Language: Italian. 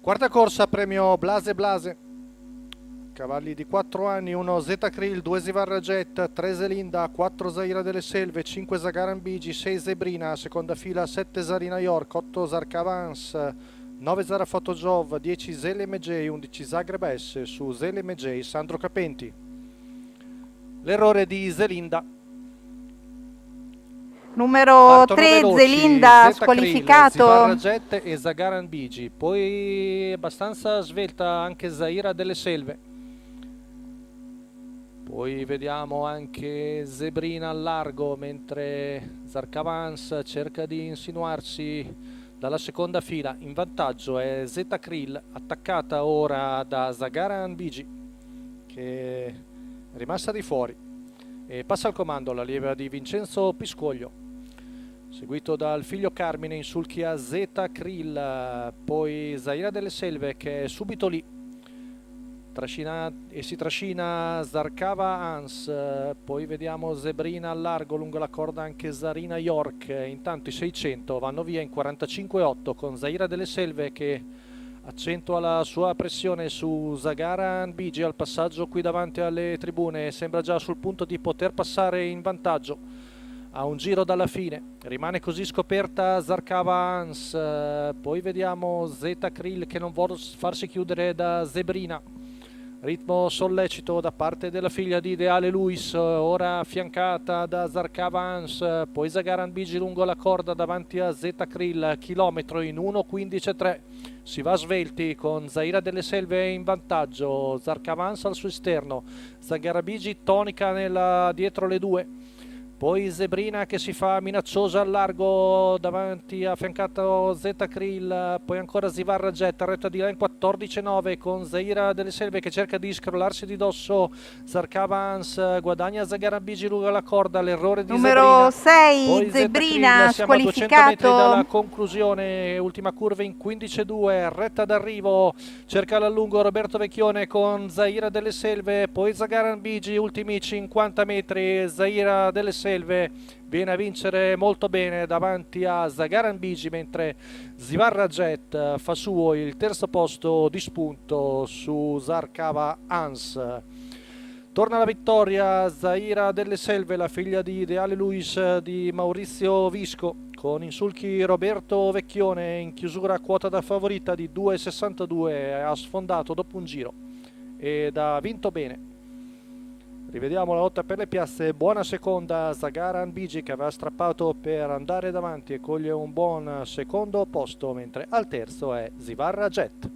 Quarta corsa, premio Blase Blase. Cavalli di 4 anni, 1 Zeta Krill, 2 Zivarra Jet, 3 Zelinda, 4 Zaira delle Selve, 5 Zagaran Bigi, 6 Zebrina, seconda fila 7 Zarina York, 8 Zarkavans, 9 Zara Fotojov, 10 Zele MJ, 11 Zagreb S, su Zele MJ Sandro Capenti. L'errore di Zelinda. Numero Partono 3 veloci Zelinda Zeta Krill, Zivarra squalificato. Jet e Zagaran Bigi, poi abbastanza svelta anche Zaira delle Selve. Poi vediamo anche Zebrina al largo, mentre Zarkavans cerca di insinuarsi dalla seconda fila. In vantaggio è Zeta Krill, attaccata ora da Zagaran Bigi, che è rimasta di fuori. E passa al comando l'allieva di Vincenzo Piscoglio, seguito dal figlio Carmine in sulchi a Zeta Krill, poi Zaira delle Selve che è subito lì. Si trascina Zarkava Hans, poi vediamo Zebrina al largo lungo la corda anche Zarina York. Intanto i 600 vanno via in 45,8 con Zaira delle Selve che accentua la sua pressione su Zagaran Bigi al passaggio qui davanti alle tribune. Sembra già sul punto di poter passare in vantaggio a un giro dalla fine. Rimane così scoperta Zarkava Hans, poi vediamo Zeta Krill che non vuole farsi chiudere da Zebrina. Ritmo sollecito da parte della figlia di Ideale Luis, ora affiancata da Zarkava Hans, poi Zagaran Bigi lungo la corda davanti a Zeta Krill, chilometro in 1.15.3. Si va svelti con Zaira delle Selve in vantaggio, Zarkava Hans al suo esterno, Zagaran Bigi tonica dietro le due. Poi Zebrina che si fa minacciosa al largo davanti affiancato Zeta Krill, poi ancora Zivarra Jet, retta di line 14,9 con Zaira delle Selve che cerca di scrollarsi di dosso Zarkava Hans, guadagna Zagaran Bigi lungo la corda, l'errore di Numero Zebrina. 6 Poi Zeta Krill, Zebrina siamo a 200 metri dalla squalificato. conclusione, ultima curva in 15,2, retta d'arrivo, cerca l'allungo Roberto Vecchione con Zaira delle Selve, poi Zagaran Bigi, ultimi 50 metri, Zaira delle Selve viene a vincere molto bene davanti a Zagaran Bigi, mentre Zivarra Jet fa suo il terzo posto di spunto su Zarkava Hans. Torna alla vittoria Zaira delle Selve, la figlia di Ideale Luis di Maurizio Visco, con in sulchi Roberto Vecchione in chiusura quota da favorita di 2,62, ha sfondato dopo un giro ed ha vinto bene. Rivediamo la lotta per le piazze, buona seconda Zagaran Bigi che aveva strappato per andare davanti e coglie un buon secondo posto, mentre al terzo è Zivarra Jet.